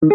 Well,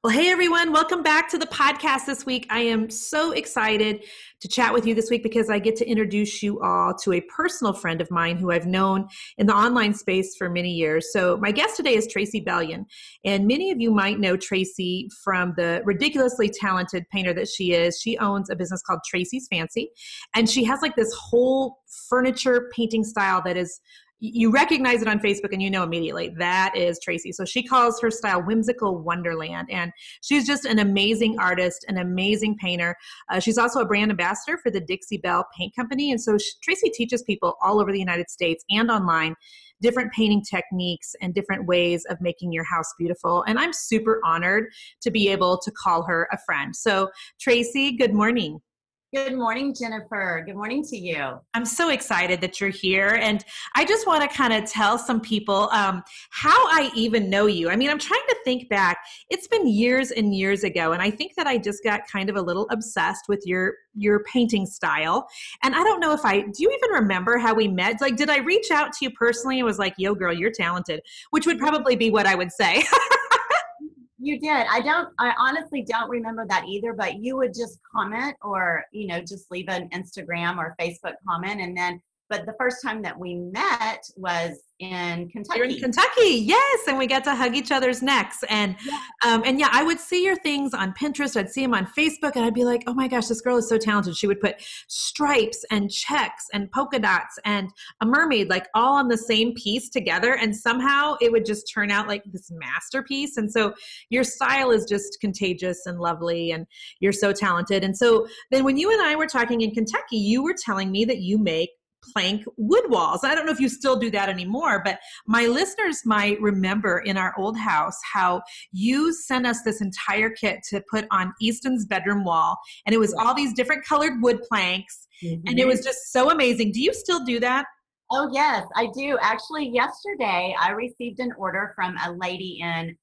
hey everyone, welcome back to the podcast this week. I am so excited to chat with you this week because I get to introduce you all to a personal friend of mine who I've known in the online space for many years. So my guest today is Tracey Bellion, and many of you might know Tracey from the ridiculously talented painter that she is. She owns a business called Traceys Fancy, and she has like this whole furniture painting style that is, you recognize it on Facebook and you know immediately that is Tracey. So she calls her style whimsical wonderland, and she's just an amazing artist, an amazing painter. She's also a brand ambassador for the Dixie Belle Paint Company, and so Tracey teaches people all over the United States and online different painting techniques and different ways of making your house beautiful. And I'm super honored to be able to call her a friend. So Tracey, good morning. Good morning, Jennifer. Good morning to you. I'm so excited that you're here. And I just want to kind of tell some people how I even know you. I mean, I'm trying to think back. It's been years and years ago. And I think that I just got kind of a little obsessed with your painting style. And I don't know do you even remember how we met? Like, did I reach out to you personally and was like, yo, girl, you're talented, which would probably be what I would say. You did. I honestly don't remember that either, but you would just comment or, just leave an Instagram or Facebook comment. But the first time that we met was in Kentucky. You're in Kentucky, yes, and we got to hug each other's necks, and I would see your things on Pinterest. I'd see them on Facebook, and I'd be like, "Oh my gosh, this girl is so talented." She would put stripes and checks and polka dots and a mermaid, like all on the same piece together, and somehow it would just turn out like this masterpiece. And so your style is just contagious and lovely, and you're so talented. And so then when you and I were talking in Kentucky, you were telling me that you make plank wood walls. I don't know if you still do that anymore, but my listeners might remember in our old house how you sent us this entire kit to put on Easton's bedroom wall. And it was all these different colored wood planks. Mm-hmm. And it was just so amazing. Do you still do that? Oh, yes, I do. Actually, yesterday I received an order from a lady in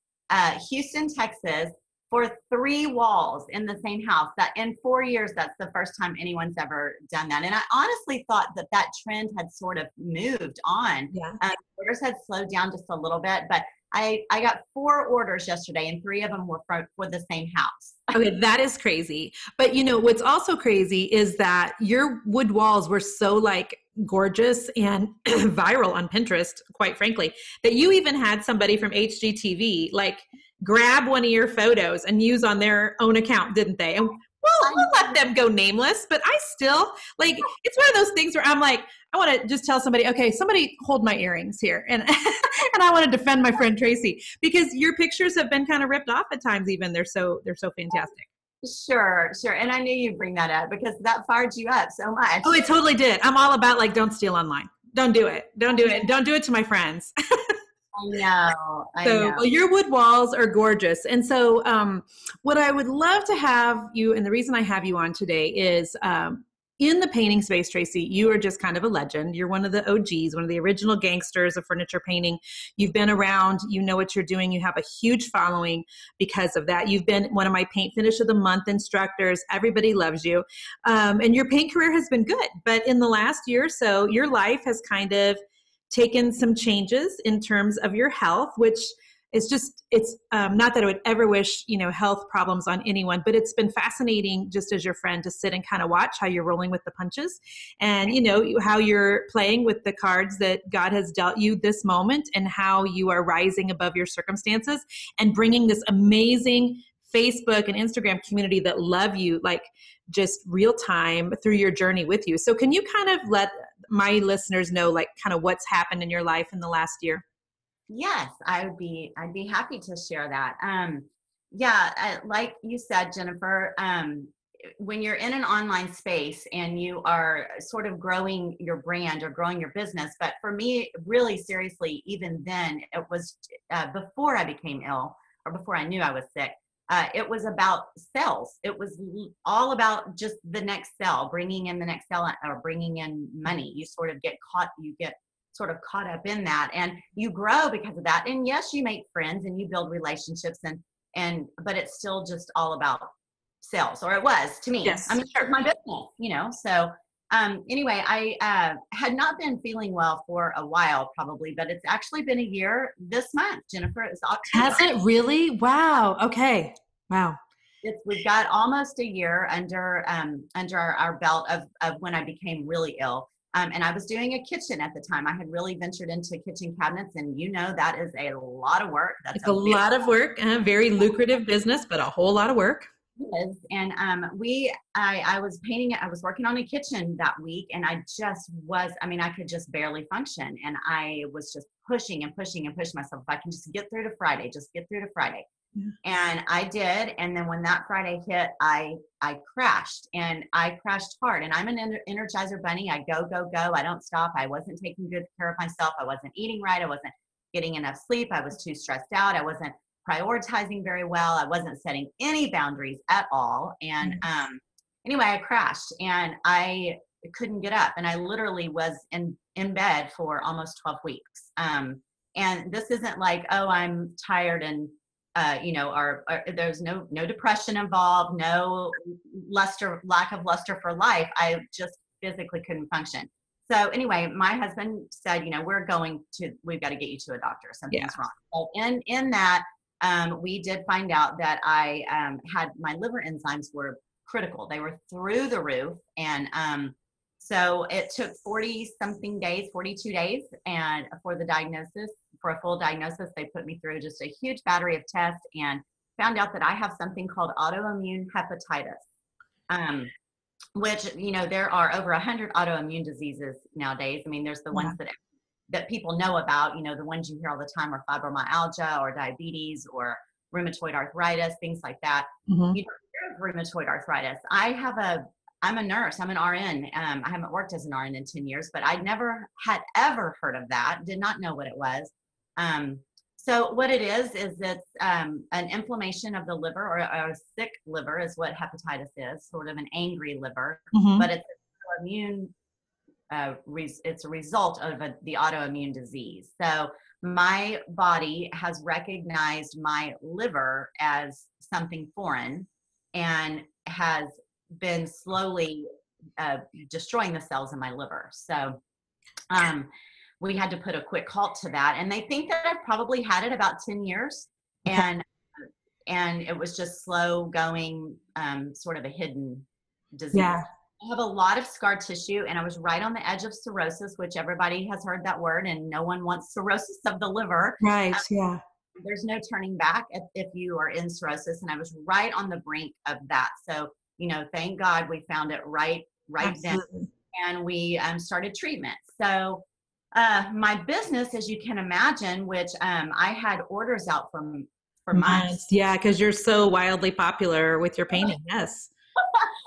Houston, Texas, for 3 walls in the same house. That in 4 years, that's the first time anyone's ever done that. And I honestly thought that trend had sort of moved on. Yeah. Orders had slowed down just a little bit, but I got 4 orders yesterday, and 3 of them were for the same house. Okay, that is crazy. But what's also crazy is that your wood walls were so like gorgeous and viral on Pinterest, quite frankly, that you even had somebody from HGTV like grab one of your photos and use on their own account, didn't they? And we'll let them go nameless, but I still like, it's one of those things where I'm like, I want to just tell somebody, okay, somebody hold my earrings here. And and I want to defend my friend Tracey, because your pictures have been kind of ripped off at times even. They're so fantastic. Sure. And I knew you'd bring that up because that fired you up so much. Oh, it totally did. I'm all about like, don't steal online. Don't do it. Don't do it. Don't do it to my friends. I know. Well, your wood walls are gorgeous. And so what I would love to have you, and the reason I have you on today is in the painting space, Tracey, you are just kind of a legend. You're one of the OGs, one of the original gangsters of furniture painting. You've been around, you know what you're doing. You have a huge following because of that. You've been one of my paint finish of the month instructors. Everybody loves you. And your paint career has been good. But in the last year or so, your life has kind of taken some changes in terms of your health, which is it's not that I would ever wish, health problems on anyone, but it's been fascinating just as your friend to sit and kind of watch how you're rolling with the punches and, how you're playing with the cards that God has dealt you this moment and how you are rising above your circumstances and bringing this amazing Facebook and Instagram community that love you, like just real time through your journey with you. So can you kind of let my listeners know like kind of what's happened in your life in the last year? Yes, I'd be happy to share that. Like you said, Jennifer, when you're in an online space and you are sort of growing your brand or growing your business, but for me, really seriously, even then, it was before I became ill or before I knew I was sick. It was about sales. It was all about just the next sale, bringing in the next sale or bringing in money. You get sort of caught up in that and you grow because of that. And yes, you make friends and you build relationships but it's still just all about sales, or it was to me. Yes. I mean, it's my business, so Anyway, I had not been feeling well for a while, probably, but it's actually been a year this month, Jennifer. It's October. Has it really? Wow. Okay. Wow. We've got almost a year under our belt of when I became really ill. And I was doing a kitchen at the time. I had really ventured into kitchen cabinets, and that is a lot of work. That's It's a lot of work, a very lucrative business, but a whole lot of work. Is. And I was painting it. I was working on a kitchen that week, and I could just barely function. And I was just pushing and pushing and pushing myself. If I can just get through to Friday, just get through to Friday. Yeah. And I did. And then when that Friday hit, I crashed, and I crashed hard. And I'm an Energizer bunny. I go, go, go. I don't stop. I wasn't taking good care of myself. I wasn't eating right. I wasn't getting enough sleep. I was too stressed out. I wasn't prioritizing very well. I wasn't setting any boundaries at all. And anyway, I crashed, and I couldn't get up. And I literally was in bed for almost 12 weeks. And this isn't like, oh, I'm tired and there's no depression involved, no lack of luster for life. I just physically couldn't function. So anyway, my husband said, we've got to get you to a doctor. Something's wrong. So in that, we did find out that I had my liver enzymes were critical. They were through the roof. And so it took 42 days, and for a full diagnosis, they put me through just a huge battery of tests and found out that I have something called autoimmune hepatitis, which, there are over 100 autoimmune diseases nowadays. I mean, there's the ones that people know about, the ones you hear all the time are fibromyalgia or diabetes or rheumatoid arthritis, things like that. Mm-hmm. You don't hear of rheumatoid arthritis. I'm a nurse. I'm an RN. I haven't worked as an RN in 10 years, but I never had ever heard of that. Did not know what it was. So what it is it's an inflammation of the liver, or a sick liver is what hepatitis is, sort of an angry liver, but it's autoimmune. It's a result of the autoimmune disease. So my body has recognized my liver as something foreign and has been slowly destroying the cells in my liver. So we had to put a quick halt to that. And they think that I've probably had it about 10 years. And it was just slow going, sort of a hidden disease. Yeah. I have a lot of scar tissue, and I was right on the edge of cirrhosis, which everybody has heard that word, and no one wants cirrhosis of the liver. Right. Yeah. There's no turning back if you are in cirrhosis, and I was right on the brink of that. So, thank God we found it right then, and we started treatment. So my business, as you can imagine, which I had orders out for months. Yeah, because you're so wildly popular with your painting. Yes.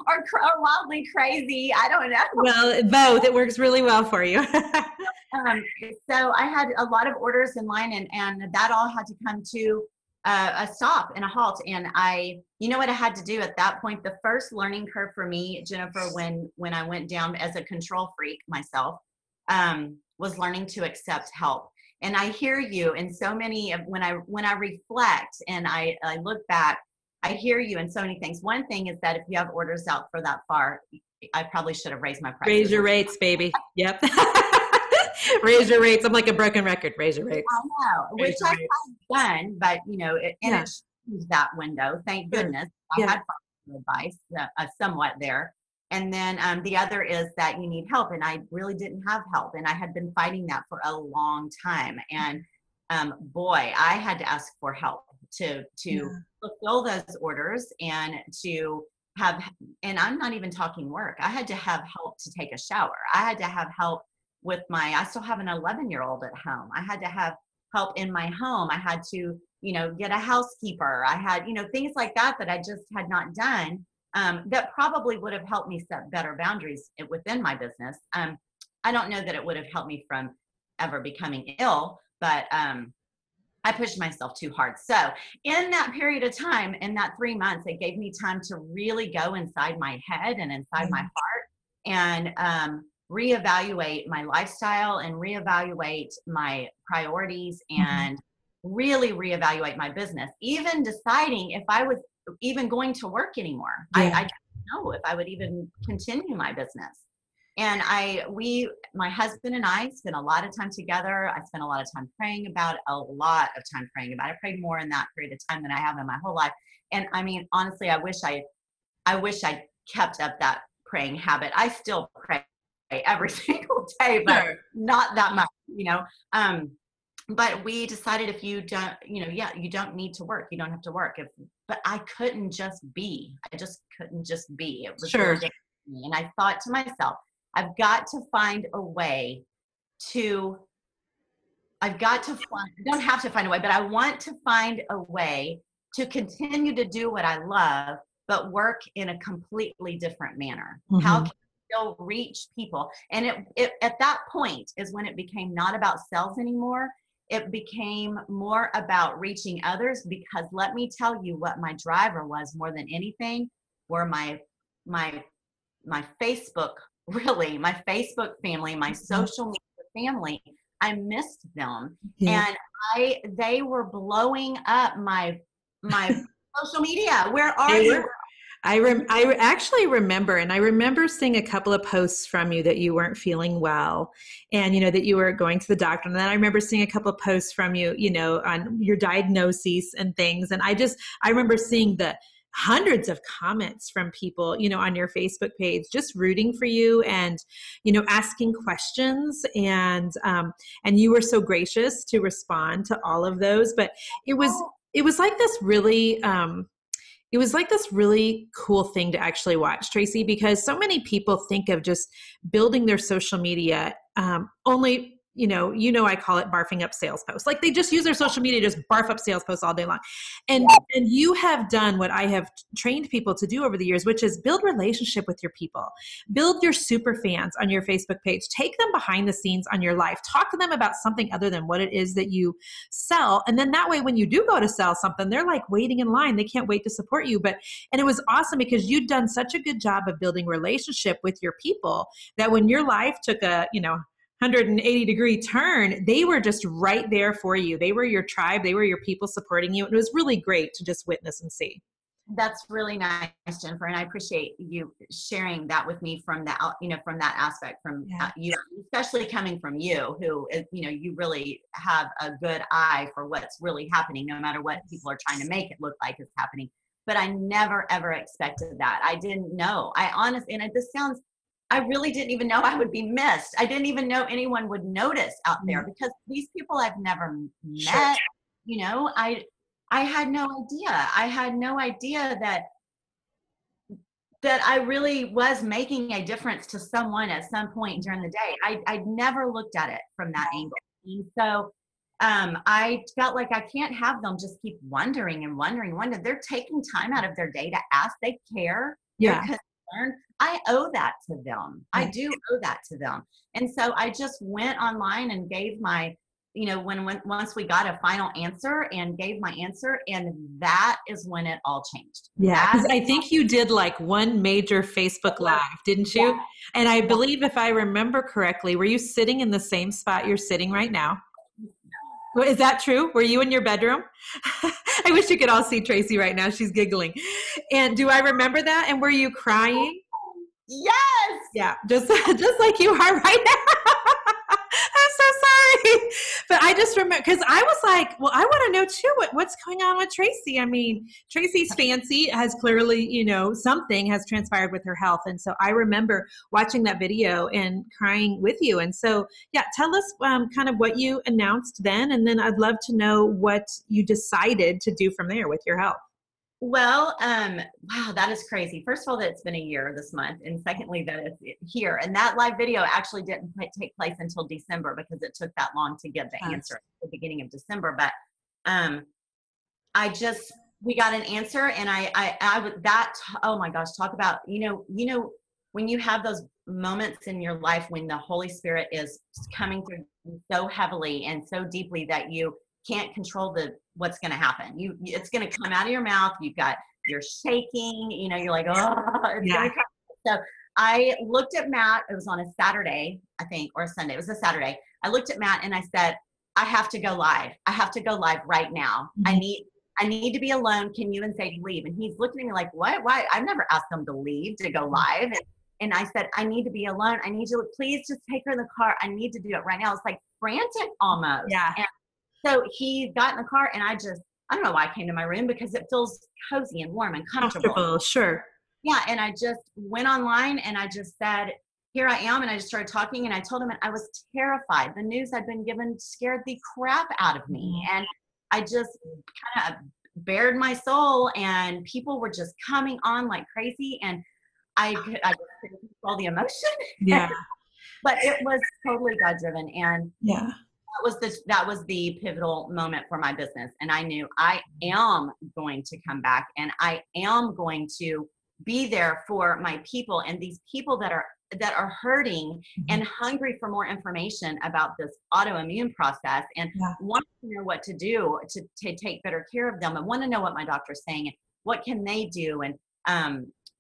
or wildly crazy. I don't know. Well, both. It works really well for you. So I had a lot of orders in line, and that all had to come to a stop and a halt. And what I had to do at that point, the first learning curve for me, Jennifer, when I went down as a control freak myself, was learning to accept help. And I hear you in so many of when I reflect and I look back, I hear you in so many things. One thing is that if you have orders out for that far, I probably should have raised my prices. Raise your rates, baby. Yep. Raise your rates. I'm like a broken record. Raise your rates. I know, which I have done, but it changed that window. Thank goodness. I had advice somewhat there. And then the other is that you need help, and I really didn't have help, and I had been fighting that for a long time. And boy, I had to ask for help to fulfill those orders and to have, and I'm not even talking work. I had to have help to take a shower. I had to have help with I still have an 11-year-old at home. I had to have help in my home. I had to, get a housekeeper. I had, things like that I just had not done. That probably would have helped me set better boundaries within my business. I don't know that it would have helped me from ever becoming ill, but I pushed myself too hard. So in that period of time, in that 3 months, it gave me time to really go inside my head and inside my heart and reevaluate my lifestyle and reevaluate my priorities and really reevaluate my business, even deciding if I was even going to work anymore. I didn't know if I would even continue my business. And my husband and I spent a lot of time together. I spent a lot of time praying about it, a lot of time praying about it. I prayed more in that period of time than I have in my whole life. And I mean, honestly, I wish I kept up that praying habit. I still pray every single day, but Sure. not that much, you know. But we decided if you don't, you know, yeah, you don't need to work. You don't have to work. But I couldn't just be. I just couldn't just be. It was really Sure. difficult for me. And I thought to myself, I've got to find a way to, I've got to find, I don't have to find a way, but I want to find a way to continue to do what I love, but work in a completely different manner. How Mm-hmm. can I still reach people? And it at that point is when it became not about sales anymore. It became more about reaching others, because let me tell you what my driver was more than anything were my my Facebook, really, my Facebook family, my social media family. I missed them. Yeah. And they were blowing up my social media. Where are They you? were. Actually remember, and I remember seeing a couple of posts from you that you weren't feeling well, and that you were going to the doctor. And then I remember seeing a couple of posts from you, on your diagnoses and things. And I remember seeing the hundreds of comments from people, on your Facebook page, just rooting for you and, asking questions. And you were so gracious to respond to all of those. But it was, it was like this really, it was like this really cool thing to actually watch, Tracey, because so many people think of just building their social media only, I call it barfing up sales posts. Like they just use their social media to just barf up sales posts all day long. And you have done what I have trained people to do over the years, which is build relationship with your people, build your super fans on your Facebook page, take them behind the scenes on your life, talk to them about something other than what it is that you sell. And then that way, when you do go to sell something, they're like waiting in line. They can't wait to support you. And it was awesome because you'd done such a good job of building relationship with your people that when your life took a, 180-degree turn, they were just right there for you. They were your tribe. They were your people supporting you. And it was really great to just witness and see. That's really nice, Jennifer, and I appreciate you sharing that with me from that, from that aspect, from you, especially coming from you, who is, you really have a good eye for what's really happening, no matter what people are trying to make it look like is happening. But I never ever expected that. I didn't know. I really didn't even know I would be missed. I didn't even know anyone would notice out there, because these people I've never met, I had no idea. I had no idea that I really was making a difference to someone at some point during the day. I'd never looked at it from that angle. And so I felt like I can't have them just keep wondering and wondering. They're taking time out of their day to ask. They care. Yeah. They're concerned. I owe that to them. I do owe that to them. And so I just went online and gave my, once we got a final answer, and gave my answer, and that is when it all changed. Yeah, because I think you did like one major Facebook Live, didn't you? Yeah. And I believe, if I remember correctly, were you sitting in the same spot you're sitting right now? Is that true? Were you in your bedroom? I wish you could all see Tracey right now. She's giggling. And do I remember that? And were you crying? Yes. Yeah, just like you are right now. I'm so sorry. But I just remember, because I was like, well, I want to know too, what's going on with Tracey. I mean, Tracey's fancy has clearly, something has transpired with her health. And so I remember watching that video and crying with you. And so, yeah, tell us kind of what you announced then. And then I'd love to know what you decided to do from there with your health. Well, wow, that is crazy. First of all, that it's been a year this month. And secondly, that it's here. And that live video actually didn't take place until December, because it took that long to give the answer at the beginning of December. But we got an answer, and oh my gosh, talk about, when you have those moments in your life when the Holy Spirit is coming through so heavily and so deeply that you can't control what's going to happen. It's going to come out of your mouth. You're shaking, you're like, oh, it's going to come. So I looked at Matt. It was on a Saturday, I think, or a Sunday. It was a Saturday. I looked at Matt and I said, I have to go live. I have to go live right now. Mm-hmm. I need to be alone. Can you and Sadie leave? And he's looking at me like, what? Why? I've never asked them to leave to go live. And I said, I need to be alone. I need you to please just take her in the car. I need to do it right now. It's like frantic almost. Yeah. And so he got in the car, and I don't know why I came to my room, because it feels cozy and warm and comfortable. Sure. Yeah. And I just went online and I just said, here I am. And I just started talking, and I told him, and I was terrified. The news I'd been given scared the crap out of me. And I just kind of bared my soul, and people were just coming on like crazy. And I just couldn't control the emotion. Yeah. But it was totally God driven. And Yeah. that was the pivotal moment for my business. And I knew I am going to come back, and I am going to be there for my people, and these people that are hurting and hungry for more information about this autoimmune process, and want to know what to do to take better care of them, and want to know what my doctor's saying and what can they do. And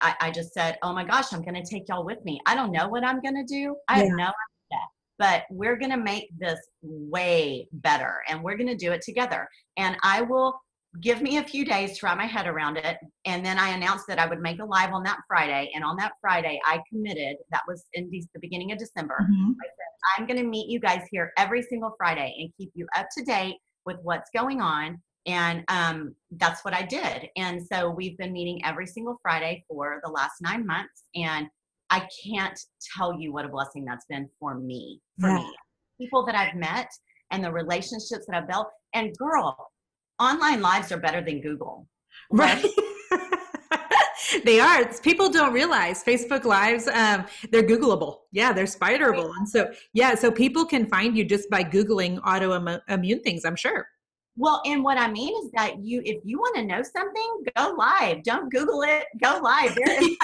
I just said, oh my gosh, I'm going to take y'all with me. I don't know what I'm going to do. I have no idea, but we're going to make this way better, and we're going to do it together. And I will give me a few days to wrap my head around it. And then I announced that I would make a live on that Friday. And on that Friday, I committed, that was in the beginning of December. I said, I'm going to meet you guys here every single Friday and keep you up to date with what's going on. And that's what I did. And so we've been meeting every single Friday for the last 9 months. And I can't tell you what a blessing that's been for me, people that I've met and the relationships that I've built. And girl, online lives are better than Google. Right. They are. People don't realize Facebook lives, they're Googleable. Yeah, they're spiderable. And so people can find you just by Googling autoimmune things, I'm sure. Well, and what I mean is that if you want to know something, go live. Don't Google it. Go live. There is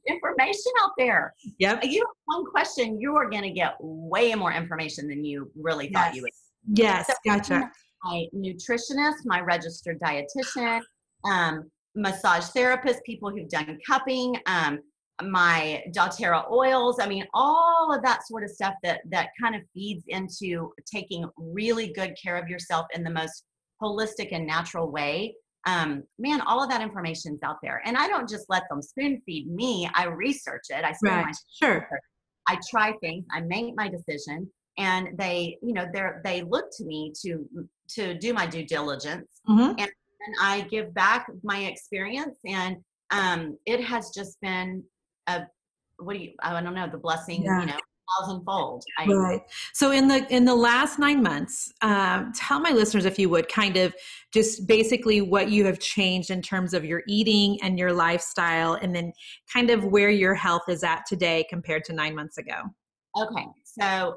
information out there. Yep. You have one question, you are going to get way more information than you really thought you would. Yes, So, gotcha. My nutritionist, my registered dietitian, massage therapist, people who've done cupping, my doTERRA oils. I mean, all of that sort of stuff that kind of feeds into taking really good care of yourself in the most holistic and natural way. Man, all of that information's out there. And I don't just let them spoon feed me. I research it. I spend I try things. I make my decision. And they, they look to me to do my due diligence, and I give back my experience. And it has just been I don't know, the blessing, 1,000-fold. Right. So in the last 9 months, tell my listeners, if you would, kind of just basically what you have changed in terms of your eating and your lifestyle, and then kind of where your health is at today compared to 9 months ago. Okay. So,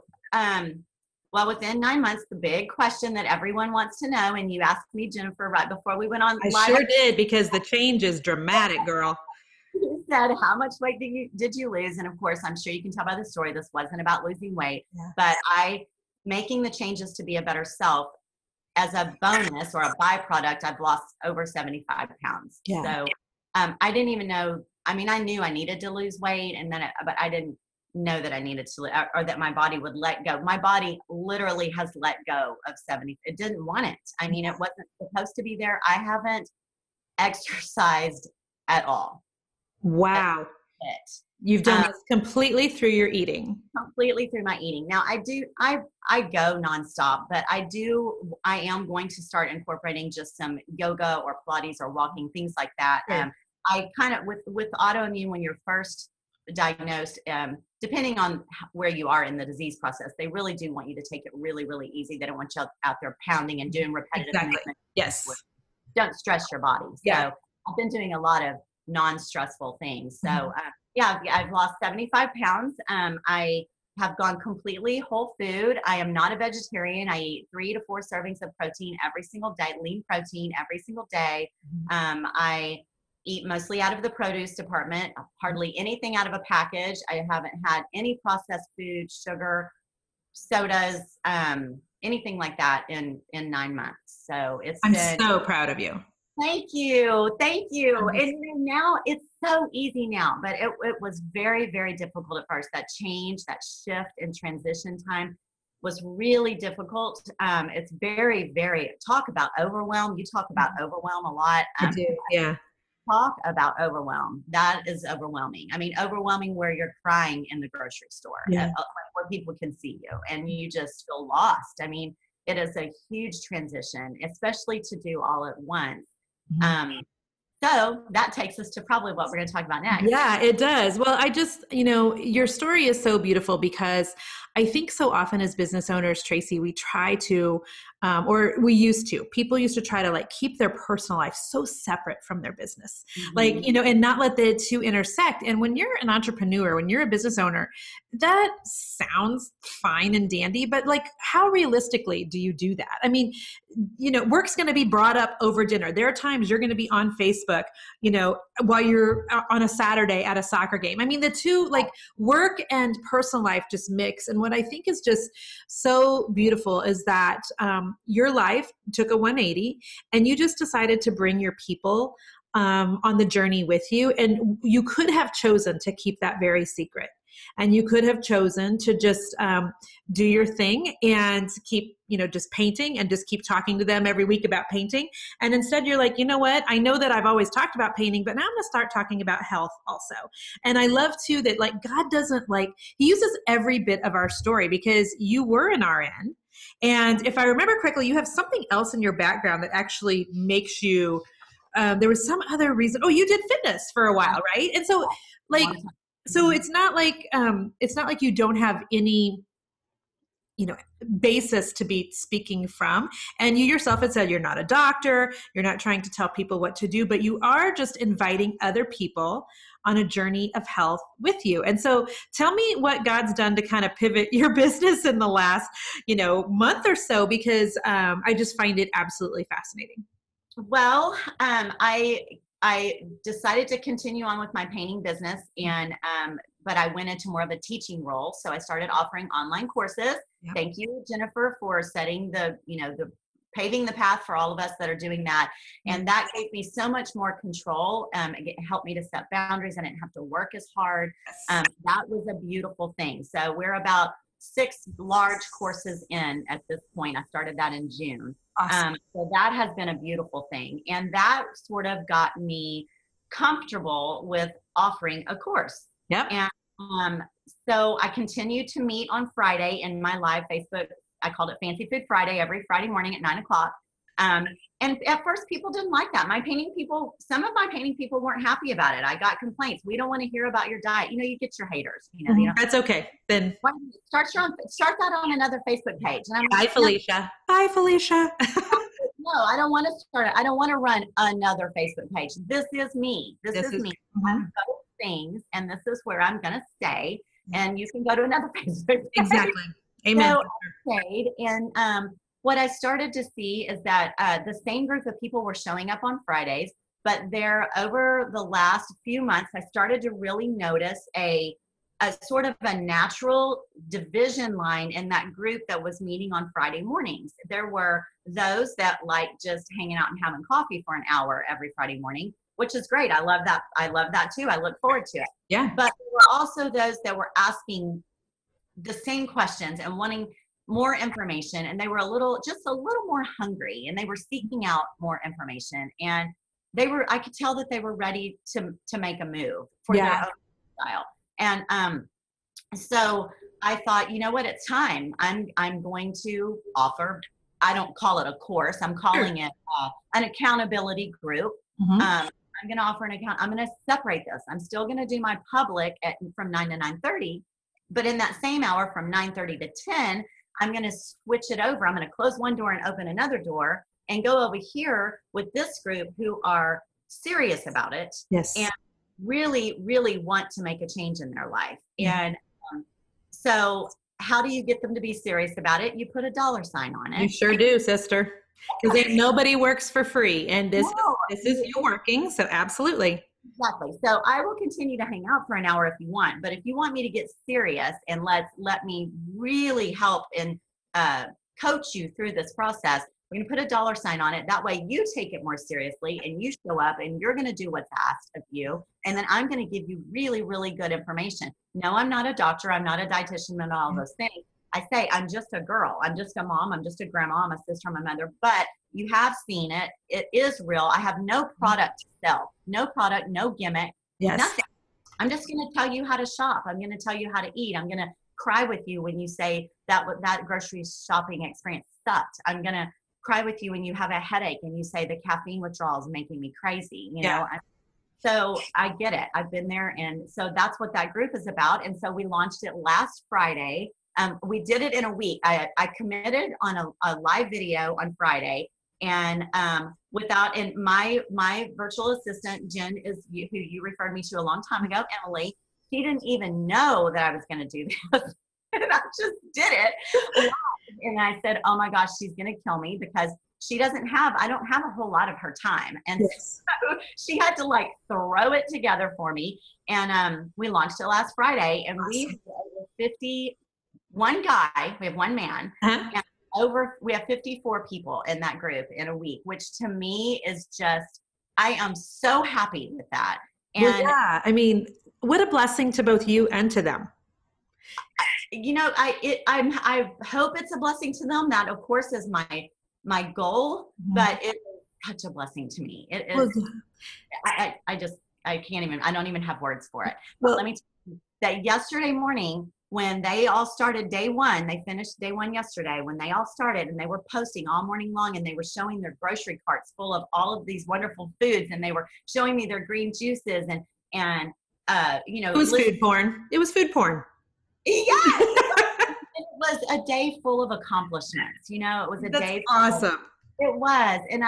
well, within 9 months, the big question that everyone wants to know, and you asked me, Jennifer, right before we went on live. I sure did, because the change is dramatic, girl. You said, how much weight did you lose? And of course, I'm sure you can tell by the story, this wasn't about losing weight, but making the changes to be a better self. As a bonus or a byproduct, I've lost over 75 pounds. Yeah. So I didn't even know, I knew I needed to lose weight, but I didn't know that I needed to, or that my body would let go. My body literally has let go of 70. It didn't want it. It wasn't supposed to be there. I haven't exercised at all. Wow. You've done this completely through your eating. Completely through my eating. Now I go nonstop, but I am going to start incorporating just some yoga or Pilates or walking, things like that. I kind of, with autoimmune, when you're first diagnosed, depending on where you are in the disease process, they really do want you to take it really, really easy. They don't want you out there pounding and doing repetitive movements. Yes. Don't stress your body. Yeah. So I've been doing a lot of non-stressful things. So I've lost 75 pounds. I have gone completely whole food. I am not a vegetarian. I eat 3 to 4 servings of protein every single day, lean protein every single day. I eat mostly out of the produce department, hardly anything out of a package. I haven't had any processed food, sugar, sodas, anything like that in 9 months. So I'm so proud of you. Thank you. Thank you. And now it's so easy now, but it was very, very difficult at first. That change, that shift and transition time was really difficult. It's very, very, talk about overwhelm. You talk about overwhelm a lot. I do. Yeah. talk about overwhelm. That is overwhelming. I mean, overwhelming where you're crying in the grocery store, Yeah. where people can see you and you just feel lost. I mean, it is a huge transition, especially to do all at once. Mhm. So that takes us to probably what we're going to talk about next. Yeah, it does. Well, I just, your story is so beautiful because I think so often as business owners, Tracey, we try to, or we used to, people used to try to like keep their personal life so separate from their business, like, and not let the two intersect. And when you're an entrepreneur, when you're a business owner, that sounds fine and dandy, but like, how realistically do you do that? I mean, work's going to be brought up over dinner. There are times you're going to be on Facebook, while you're on a Saturday at a soccer game. I mean, the two, like work and personal life, just mix. And what I think is just so beautiful is that your life took a 180 and you just decided to bring your people on the journey with you. And you could have chosen to keep that very secret. And you could have chosen to just do your thing and keep, just painting and just keep talking to them every week about painting. And instead you're like, you know what? I know that I've always talked about painting, but now I'm going to start talking about health also. And I love too that like God doesn't he uses every bit of our story because you were an RN. And if I remember correctly, you have something else in your background that actually makes you, there was some other reason. Oh, you did fitness for a while, right? And so so it's not like you don't have any, basis to be speaking from. And you yourself had said you're not a doctor, you're not trying to tell people what to do, but you are just inviting other people on a journey of health with you. And so tell me what God's done to kind of pivot your business in the last, month or so, because I just find it absolutely fascinating. Well, I decided to continue on with my painting business, and but I went into more of a teaching role. So I started offering online courses. Yep. Thank you, Jennifer, for setting the paving the path for all of us that are doing that. And that gave me so much more control. It helped me to set boundaries. I didn't have to work as hard. That was a beautiful thing. So we're about 6 large courses in at this point. I started that in June. Awesome. So that has been a beautiful thing. And that sort of got me comfortable with offering a course. Yep. And so I continue to meet on Friday in my live Facebook. I called it Fancy Food Friday, every Friday morning at 9:00. And at first people didn't like that. Some of my painting people weren't happy about it. I got complaints. We don't want to hear about your diet. You get your haters. That's okay. Then start that on another Facebook page. And I'm Bye, Felicia. Bye, Felicia. No, I don't want to start it. I don't want to run another Facebook page. This is me. This is me. I'm both things, and this is where I'm going to stay. And you can go to another Facebook page. Exactly. Amen. So I stayed, and what I started to see is that the same group of people were showing up on Fridays, but over the last few months, I started to really notice a sort of a natural division line in that group that was meeting on Friday mornings. There were those that like just hanging out and having coffee for an hour every Friday morning, which is great. I love that. I love that too. I look forward to it. Yeah. But there were also those that were asking the same questions and wanting more information, and they were just a little more hungry, and they were seeking out more information, and I could tell that they were ready to make a move for their own style. And so I thought, you know what, it's time. I'm going to offer, I don't call it a course, I'm calling it an accountability group. I'm going to offer I'm going to separate this. I'm still going to do my public from 9 to 9:30, but in that same hour from 9:30 to 10, I'm going to switch it over. I'm going to close one door and open another door and go over here with this group who are serious about it. Yes. And really, really want to make a change in their life. And so how do you get them to be serious about it? You put a $sign on it. You sure do, sister. Because nobody works for free. And this is you working. So absolutely. Exactly. So I will continue to hang out for an hour if you want, but if you want me to get serious and let me really help and coach you through this process, we're going to put a $sign on it. That way you take it more seriously and you show up and you're going to do what's asked of you. And then I'm going to give you really, really good information. No, I'm not a doctor. I'm not a dietitian and all those things. I say, I'm just a girl. I'm just a mom. I'm just a grandma. I'm a sister. I'm a mother. But You have seen it. It is real. I have no product to sell, no product, no gimmick, nothing. I'm just going to tell you how to shop. I'm going to tell you how to eat. I'm going to cry with you when you say that grocery shopping experience sucked. I'm going to cry with you when you have a headache and you say the caffeine withdrawal is making me crazy. You know, so I get it. I've been there. And so that's what that group is about. And so we launched it last Friday. We did it in a week. I committed on a live video on Friday. And my virtual assistant, Jen, who you referred me to a long time ago, Emily, she didn't even know that I was going to do this. And I just did it. And I said, oh my gosh, she's going to kill me because I don't have a whole lot of her time. And so she had to like throw it together for me. And we launched it last Friday, and we have 51 guy, we have one man, and we have 54 people in that group in a week, which to me is just, I am so happy with that. And I mean, what a blessing to both you and to them. You know, I hope it's a blessing to them. That of course is my goal, but it is such a blessing to me. It is. I can't even. I don't even have words for it. But let me tell you that yesterday morning, when they all started day one, they finished day one yesterday. When they all started, and they were posting all morning long, and they were showing their grocery carts full of all of these wonderful foods, and they were showing me their green juices, and you know, it was food porn. It was food porn. Yeah. It was a day full of accomplishments. You know, it was a day. Awesome. It was. And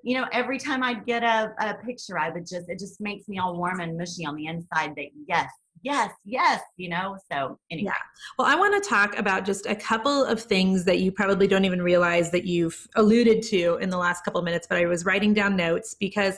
you know, every time I'd get a picture, it just makes me all warm and mushy on the inside that yes, you know, so anyway. Yeah. Well, I want to talk about just a couple of things that you probably don't even realize that you've alluded to in the last couple of minutes, but I was writing down notes because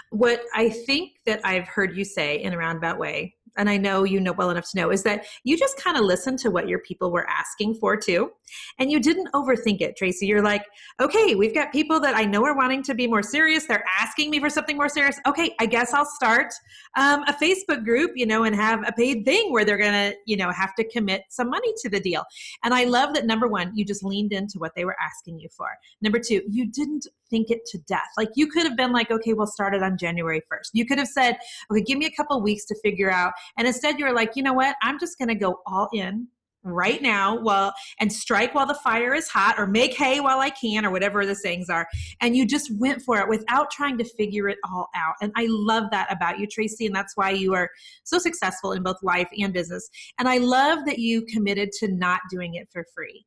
what I think that I've heard you say in a roundabout way, and I know you know well enough to know, is that you just kind of listened to what your people were asking for too. And you didn't overthink it, Tracey. You're like, okay, we've got people that I know are wanting to be more serious. They're asking me for something more serious. Okay, I guess I'll start a Facebook group, you know, and have a paid thing where they're going to, you know, have to commit some money to the deal. And I love that, number one, you just leaned into what they were asking you for. Number two, you didn't think it to death. Like you could have been like, okay, we'll start it on January 1st. You could have said, okay, give me a couple of weeks to figure out. And instead you were like, you know what? I'm just going to go all in right now and strike while the fire is hot, or make hay while I can, or whatever the sayings are. And you just went for it without trying to figure it all out. And I love that about you, Tracey. And that's why you are so successful in both life and business. And I love that you committed to not doing it for free.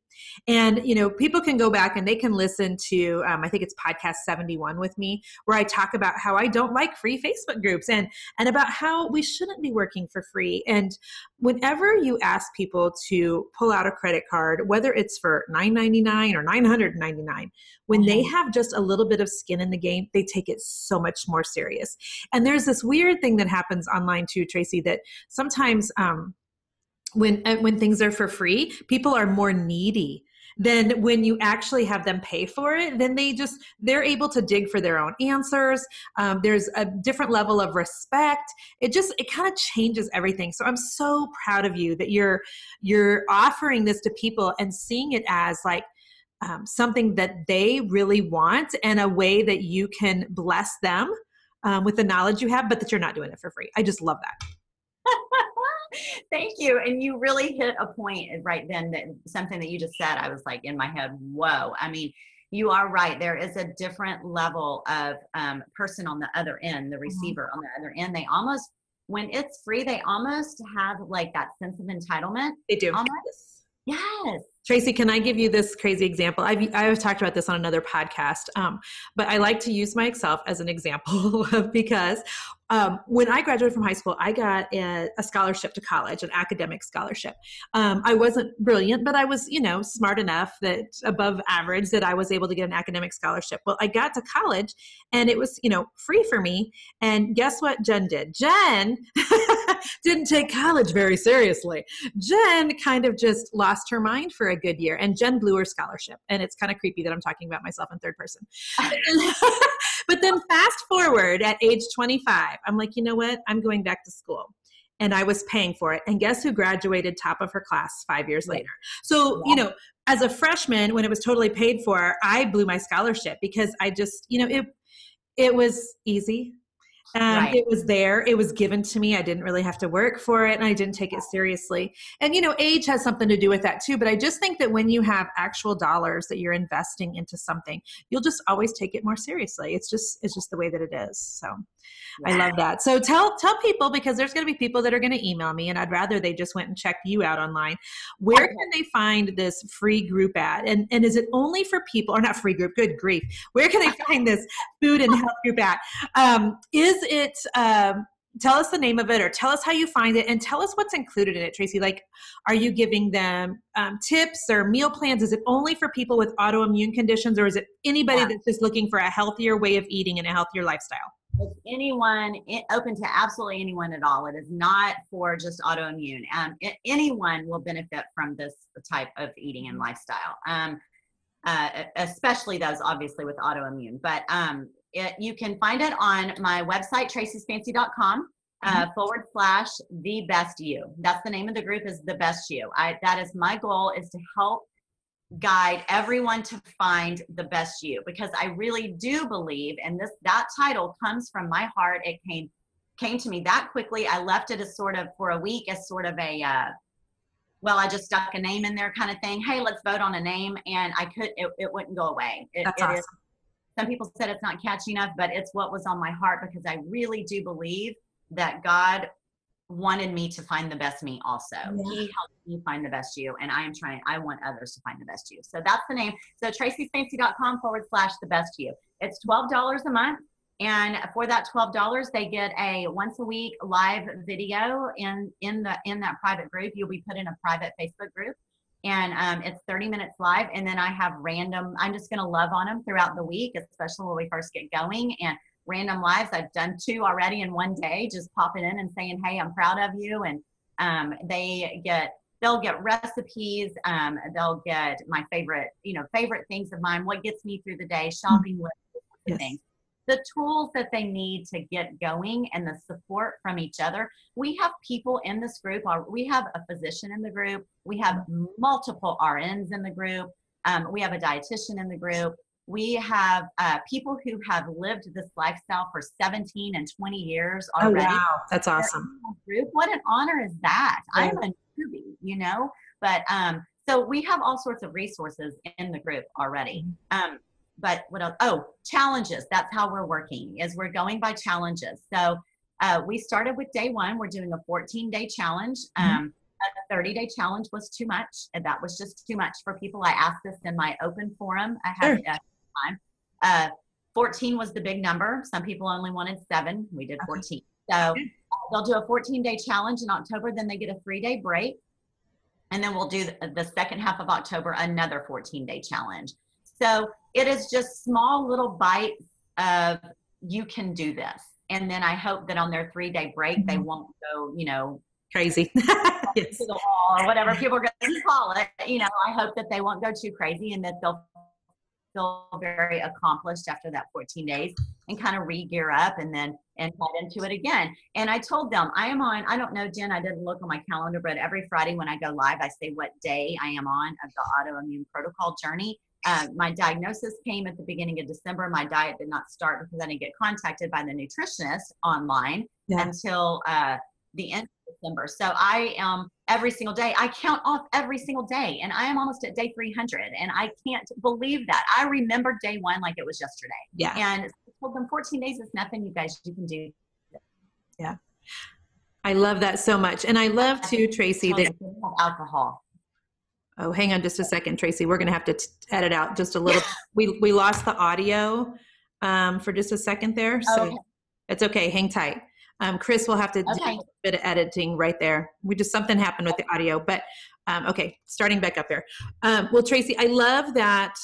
And, you know, people can go back and they can listen to, I think it's podcast 71 with me, where I talk about how I don't like free Facebook groups and about how we shouldn't be working for free. And whenever you ask people to pull out a credit card, whether it's for $9.99 or $999, when they have just a little bit of skin in the game, they take it so much more serious. And there's this weird thing that happens online too, Tracey, that sometimes, when things are for free, people are more needy than when you actually have them pay for it. Then they're able to dig for their own answers. There's a different level of respect. It kind of changes everything. So I'm so proud of you that you're offering this to people and seeing it as like something that they really want, and a way that you can bless them with the knowledge you have, but that you're not doing it for free. I just love that. Thank you. And you really hit a point right then, that something that you just said, I was like in my head, whoa. I mean, you are right. There is a different level of person on the other end, the receiver on the other end. They almost, when it's free, they almost have like that sense of entitlement. They do. Almost. Yes. Tracey, can I give you this crazy example? I've talked about this on another podcast, but I like to use myself as an example because when I graduated from high school, I got a scholarship to college, an academic scholarship. I wasn't brilliant, but I was, you know, smart enough, that above average, that I was able to get an academic scholarship. Well, I got to college and it was, you know, free for me. And guess what Jen did? Jen didn't take college very seriously. Jen kind of just lost her mind for a good year, and Jen blew her scholarship. And it's kind of creepy that I'm talking about myself in third person. But then fast forward at age 25, I'm like, you know what? I'm going back to school. and I was paying for it. And guess who graduated top of her class 5 years later? So, you know, as a freshman, when it was totally paid for, I blew my scholarship because I just, you know, it was easy. It was there. It was given to me. I didn't really have to work for it, and I didn't take it seriously. And, you know, age has something to do with that too. But I just think that when you have actual dollars that you're investing into something, you'll just always take it more seriously. It's just the way that it is. So I love that. So tell people, because there's going to be people that are going to email me, and I'd rather they just went and checked you out online. Where can they find this free group at? And is it only for people, or not free group, good grief. Where can they find this food and health group at? Is it, tell us the name of it, or tell us how you find it, and tell us what's included in it, Tracey. Like, are you giving them tips or meal plans? Is it only for people with autoimmune conditions, or is it anybody that's just looking for a healthier way of eating and a healthier lifestyle? It's anyone, open to absolutely anyone at all. It is not for just autoimmune. Anyone will benefit from this type of eating and lifestyle, especially those obviously with autoimmune. But you can find it on my website, traceysfancy.com / the best you. That's the name of the group, is the best you. That is my goal, is to help guide everyone to find the best you, because I really do believe, and that title comes from my heart. It came to me that quickly. I left it as sort of, for a week, as sort of a I just stuck a name in there kind of thing. Hey, let's vote on a name, and it wouldn't go away. That's awesome. Some people said it's not catchy enough, but it's what was on my heart, because I really do believe that God wanted me to find the best me also. He helped me find the best you, and I want others to find the best you. So that's the name. So traceysfancy.com / the best you. It's $12 a month. And for that $12, they get a once a week live video in that private group. You'll be put in a private Facebook group, and it's 30 minutes live. And then I have I'm just going to love on them throughout the week, especially when we first get going. And random lives, I've done 2 already in one day, just popping in and saying, hey, I'm proud of you. And they'll get recipes. They'll get my favorite things of mine, what gets me through the day, shopping lists, things. The tools that they need to get going, and the support from each other. We have people in this group. We have a physician in the group. We have multiple RNs in the group. We have a dietitian in the group. We have people who have lived this lifestyle for 17 and 20 years already. Oh, wow. That's awesome. Group. What an honor is that? Yeah. I'm a newbie, but so we have all sorts of resources in the group already. But what else? Oh, challenges. That's how we're working, is we're going by challenges. So we started with day 1. We're doing a 14-day challenge. A 30-day challenge was too much. And that was just too much for people. I asked this in my open forum. I had time. 14 was the big number. Some people only wanted 7. We did 14. So they'll do a 14-day challenge in October. Then they get a 3-day break. And then we'll do the second half of October, another 14-day challenge. So it is just small little bites of, you can do this. And then I hope that on their 3-day break, they won't go, crazy. Yes. To the wall, or whatever people are going to call it. I hope that they won't go too crazy, and that they'll feel very accomplished after that 14 days and kind of re-gear up and then head into it again. And I told them I don't know, Jen, I didn't look on my calendar, but every Friday when I go live, I say what day I am on of the autoimmune protocol journey. My diagnosis came at the beginning of December. My diet did not start because I didn't get contacted by the nutritionist online until the end of December. So I am every single day. I count off every single day, and I am almost at day 300, and I can't believe that. I remember day 1 like it was yesterday. Yeah. And I told them 14 days is nothing, you guys. You can do this. Yeah. I love that so much, and I love too, Tracey, that alcohol. Oh, hang on just a second, Tracey. We're going to have to edit out just a little. We lost the audio for just a second there. So it's okay. Hang tight. Chris will have to do a bit of editing right there. Something happened with the audio, but okay, starting back up here. Well, Tracey, I love that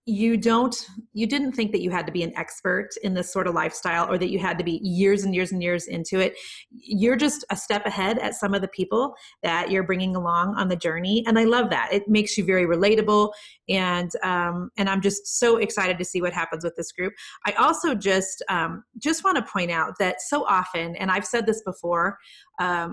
you didn't think that you had to be an expert in this sort of lifestyle, or that you had to be years and years and years into it. You're just a step ahead at some of the people that you're bringing along on the journey. And I love that. It makes you very relatable. And I'm just so excited to see what happens with this group. I also just want to point out that so often, and I've said this before, I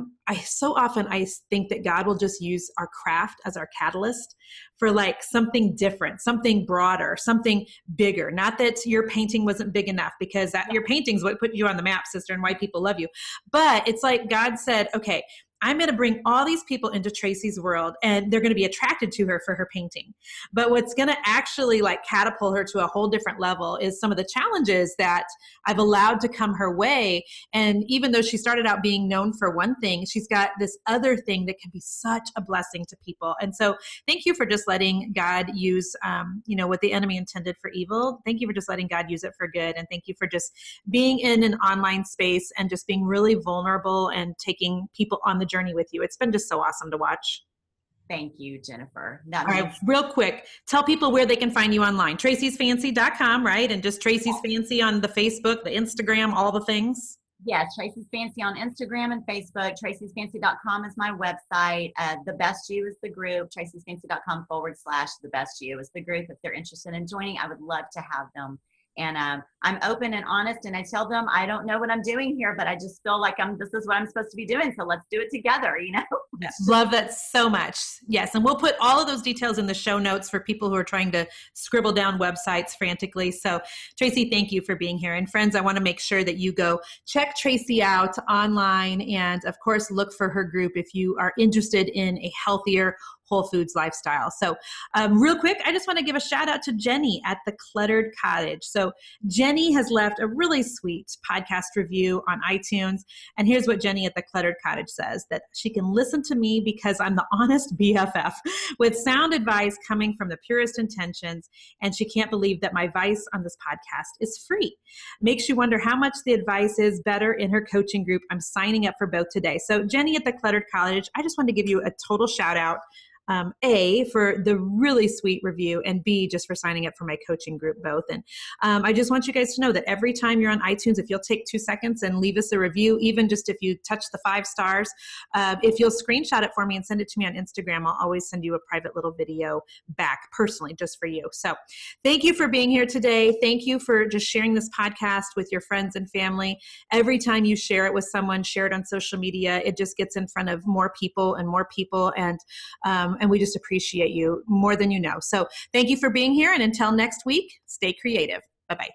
think that God will just use our craft as our catalyst for like something different, something broader, something bigger. Not that your painting wasn't big enough, because your painting's what put you on the map, sister, and why people love you. But it's like God said, okay, I'm going to bring all these people into Tracey's world, and they're going to be attracted to her for her painting. But what's going to actually like catapult her to a whole different level is some of the challenges that I've allowed to come her way. And even though she started out being known for one thing, she's got this other thing that can be such a blessing to people. And so thank you for just letting God use, what the enemy intended for evil. Thank you for just letting God use it for good. And thank you for just being in an online space and just being really vulnerable and taking people on the journey with you. It's been just so awesome to watch. Thank you, Jennifer. All right, real quick, tell people where they can find you online. TraceysFancy.com, right? And just Tracey's Fancy on the Facebook, the Instagram, all the things. Yes, Tracey's Fancy on Instagram and Facebook. TraceysFancy.com is my website. The Best You is the group. TraceysFancy.com/The Best You is the group. If they're interested in joining, I would love to have them. And I'm open and honest, and I tell them I don't know what I'm doing here, but I just feel like this is what I'm supposed to be doing. So let's do it together, Yes, love that so much. Yes. And we'll put all of those details in the show notes for people who are trying to scribble down websites frantically. So Tracey, thank you for being here. And friends, I want to make sure that you go check Tracey out online, and of course, look for her group if you are interested in a healthier, whole foods lifestyle. So real quick, I just want to give a shout out to Jenny at the Cluttered Cottage. So Jenny has left a really sweet podcast review on iTunes. And here's what Jenny at the Cluttered Cottage says: that she can listen to me because I'm the honest BFF with sound advice coming from the purest intentions. And she can't believe that my advice on this podcast is free. Makes you wonder how much the advice is better in her coaching group. I'm signing up for both today. So Jenny at the Cluttered Cottage, I just want to give you a total shout out. A, for the really sweet review, and B, just for signing up for my coaching group, both. And I just want you guys to know that every time you're on iTunes, if you'll take 2 seconds and leave us a review, even just if you touch the 5 stars, if you'll screenshot it for me and send it to me on Instagram, I'll always send you a private little video back personally just for you. So thank you for being here today. Thank you for just sharing this podcast with your friends and family. Every time you share it with someone, share it on social media, it just gets in front of more people and more people. And we just appreciate you more than you know. So thank you for being here. And until next week, stay creative. Bye-bye.